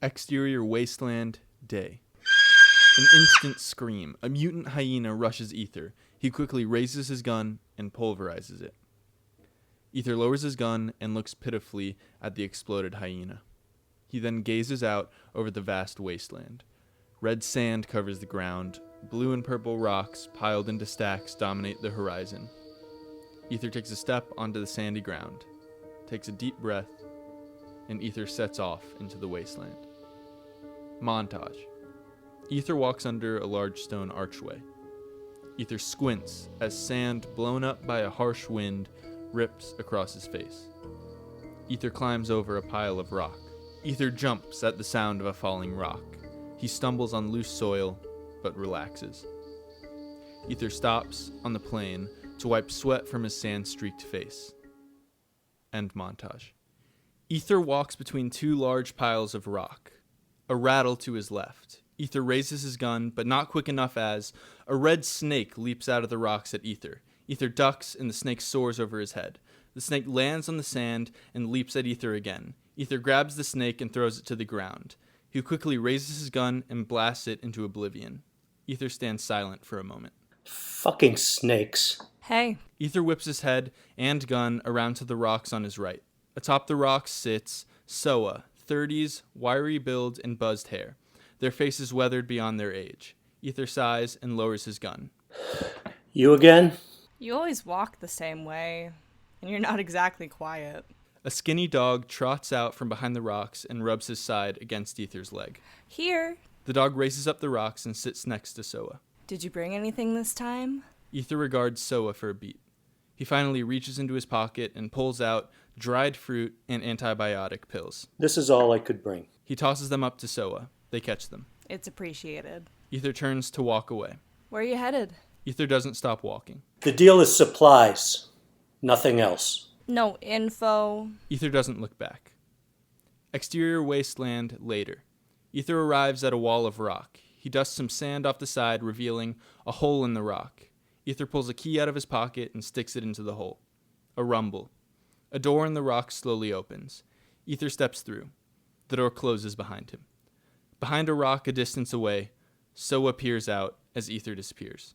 Exterior wasteland, day. An instant scream. A mutant hyena rushes Ether. He quickly raises his gun and pulverizes it. Ether lowers his gun and looks pitifully at the exploded hyena. He then gazes out over the vast wasteland. Red sand covers the ground. Blue and purple rocks piled into stacks dominate the horizon. Ether takes a step onto the sandy ground, takes a deep breath, and Ether sets off into the wasteland. Montage. Ether walks under a large stone archway. Ether squints as sand blown up by a harsh wind rips across his face. Ether climbs over a pile of rock. Ether jumps at the sound of a falling rock. He stumbles on loose soil, but relaxes. Ether stops on the plain to wipe sweat from his sand-streaked face. End montage. Ether walks between two large piles of rock. A rattle to his left. Ether raises his gun, but not quick enough as a red snake leaps out of the rocks at Ether. Ether ducks, and the snake soars over his head. The snake lands on the sand and leaps at Ether again. Ether grabs the snake and throws it to the ground. He quickly raises his gun and blasts it into oblivion. Ether stands silent for a moment. Fucking snakes. Hey. Ether whips his head and gun around to the rocks on his right. Atop the rocks sits Soa, 30s, wiry build and buzzed hair. Their faces weathered beyond their age. Ether sighs and lowers his gun. You again? You always walk the same way, and you're not exactly quiet. A skinny dog trots out from behind the rocks and rubs his side against Ether's leg. Here. The dog races up the rocks and sits next to Soa. Did you bring anything this time? Ether regards Soa for a beat. He finally reaches into his pocket and pulls out dried fruit and antibiotic pills. This is all I could bring. He tosses them up to Soa. They catch them. It's appreciated. Ether turns to walk away. Where are you headed? Ether doesn't stop walking. The deal is supplies. Nothing else. No info. Ether doesn't look back. Exterior wasteland, later. Ether arrives at a wall of rock. He dusts some sand off the side, revealing a hole in the rock. Ether pulls a key out of his pocket and sticks it into the hole. A rumble. A door in the rock slowly opens. Ether steps through. The door closes behind him. Behind a rock a distance away, Soa peers out as Ether disappears.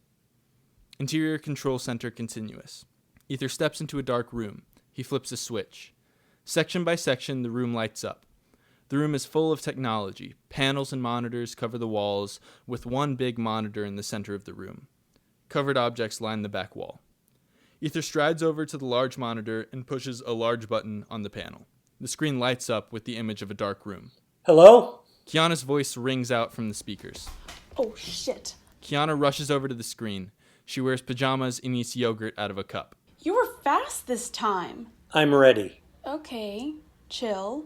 Interior control center continuous. Ether steps into a dark room. He flips a switch. Section by section, the room lights up. The room is full of technology. Panels and monitors cover the walls, with one big monitor in the center of the room. Covered objects line the back wall. Ether strides over to the large monitor and pushes a large button on the panel. The screen lights up with the image of a dark room. Hello? Kiana's voice rings out from the speakers. Oh, shit. Kiana rushes over to the screen. She wears pajamas and eats yogurt out of a cup. You were fast this time. I'm ready. Okay, chill.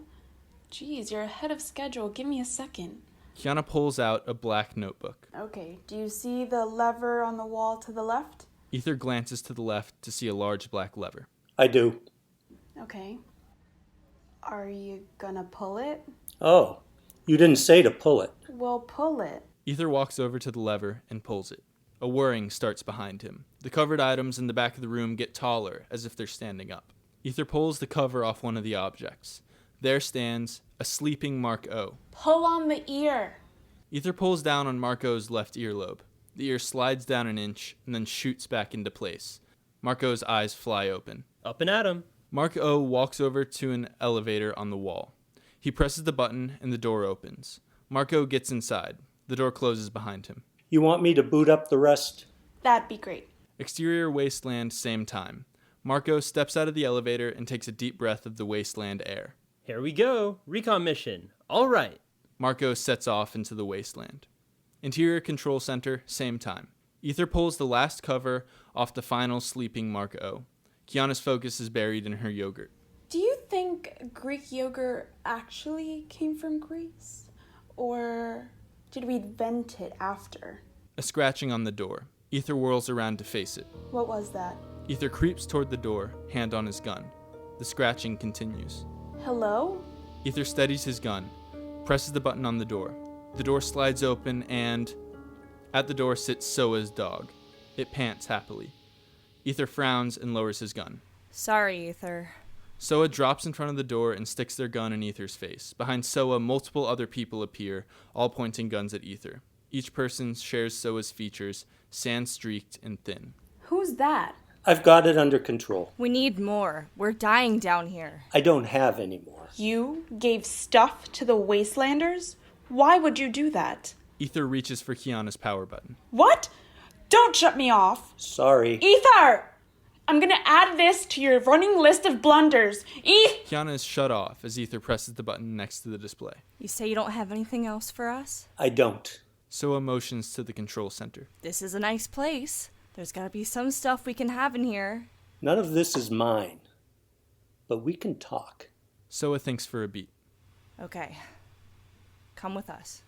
Jeez, you're ahead of schedule. Give me a second. Kiana pulls out a black notebook. Okay, do you see the lever on the wall to the left? Ether glances to the left to see a large black lever. I do. Okay. Are you gonna pull it? Oh, you didn't say to pull it. Well, pull it. Ether walks over to the lever and pulls it. A whirring starts behind him. The covered items in the back of the room get taller, as if they're standing up. Ether pulls the cover off one of the objects. There stands a sleeping Mark O. Pull on the ear. Ether pulls down on Mark O's left earlobe. The ear slides down an inch and then shoots back into place. Mark O's eyes fly open. Up and at 'em. Mark O walks over to an elevator on the wall. He presses the button and the door opens. Mark O gets inside. The door closes behind him. You want me to boot up the rest? That'd be great. Exterior wasteland, same time. Marco steps out of the elevator and takes a deep breath of the wasteland air. Here we go. Recon mission. All right. Marco sets off into the wasteland. Interior control center, same time. Ether pulls the last cover off the final sleeping Mark O. Kiana's focus is buried in her yogurt. Do you think Greek yogurt actually came from Greece? Or did we invent it after? A scratching on the door. Ether whirls around to face it. What was that? Ether creeps toward the door, hand on his gun. The scratching continues. Hello? Ether steadies his gun, presses the button on the door. The door slides open and at the door sits Soa's dog. It pants happily. Ether frowns and lowers his gun. Sorry, Ether. Soa drops in front of the door and sticks their gun in Ether's face. Behind Soa, multiple other people appear, all pointing guns at Ether. Each person shares Soa's features, sand-streaked and thin. Who's that? I've got it under control. We need more. We're dying down here. I don't have any more. You gave stuff to the Wastelanders? Why would you do that? Ether reaches for Kiana's power button. What? Don't shut me off. Sorry. Ether! I'm gonna add this to your running list of blunders. Kiana is shut off as Ether presses the button next to the display. You say you don't have anything else for us? I don't. Soa motions to the control center. This is a nice place. There's gotta be some stuff we can have in here. None of this is mine. But we can talk. Soa thinks for a beat. Okay. Come with us.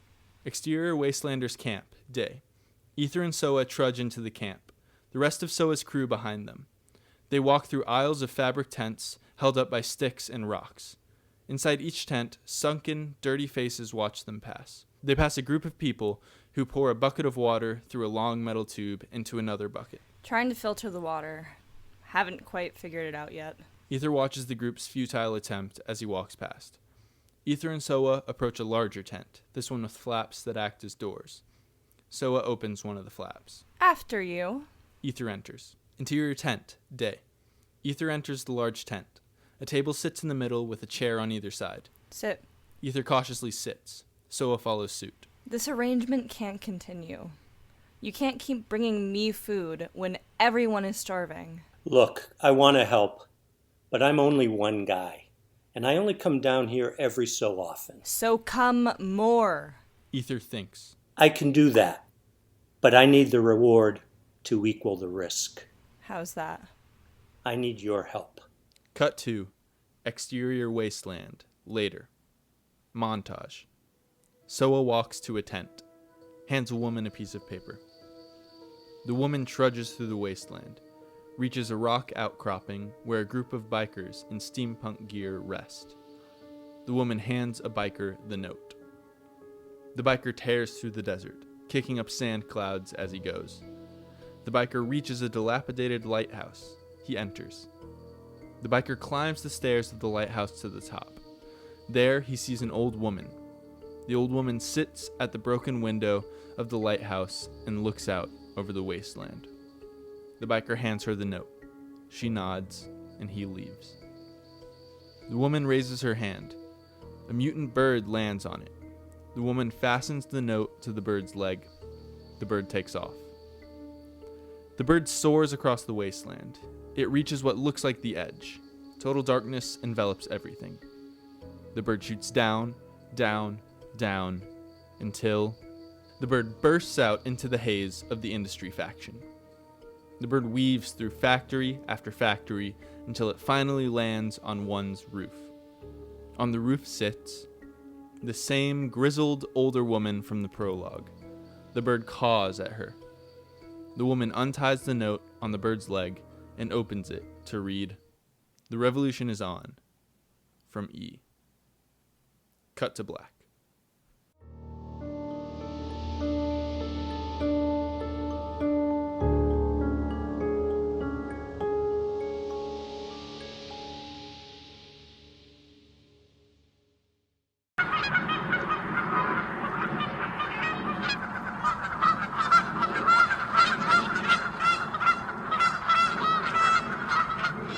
Exterior Wastelanders camp, day. Ether and Soa trudge into the camp, the rest of Soa's crew behind them. They walk through aisles of fabric tents held up by sticks and rocks. Inside each tent, sunken, dirty faces watch them pass. They pass a group of people who pour a bucket of water through a long metal tube into another bucket. Trying to filter the water. Haven't quite figured it out yet. Ether watches the group's futile attempt as he walks past. Ether and Soa approach a larger tent, this one with flaps that act as doors. Soa opens one of the flaps. After you. Ether enters. Interior tent, day. Ether enters the large tent. A table sits in the middle with a chair on either side. Sit. Ether cautiously sits. Soa follows suit. This arrangement can't continue. You can't keep bringing me food when everyone is starving. Look, I want to help, but I'm only one guy, and I only come down here every so often. So come more. Ether thinks. I can do that, but I need the reward to equal the risk. How's that? I need your help. Cut to exterior wasteland. Later. Montage. Soa walks to a tent. Hands a woman a piece of paper. The woman trudges through the wasteland. Reaches a rock outcropping where a group of bikers in steampunk gear rest. The woman hands a biker the note. The biker tears through the desert, kicking up sand clouds as he goes. The biker reaches a dilapidated lighthouse. He enters. The biker climbs the stairs of the lighthouse to the top. There, he sees an old woman. The old woman sits at the broken window of the lighthouse and looks out over the wasteland. The biker hands her the note. She nods, and he leaves. The woman raises her hand. A mutant bird lands on it. The woman fastens the note to the bird's leg. The bird takes off. The bird soars across the wasteland. It reaches what looks like the edge. Total darkness envelops everything. The bird shoots down, down, down, until the bird bursts out into the haze of the industry faction. The bird weaves through factory after factory until it finally lands on one's roof. On the roof sits the same grizzled older woman from the prologue. The bird caws at her. The woman unties the note on the bird's leg and opens it to read, "The revolution is on." From E. Cut to black.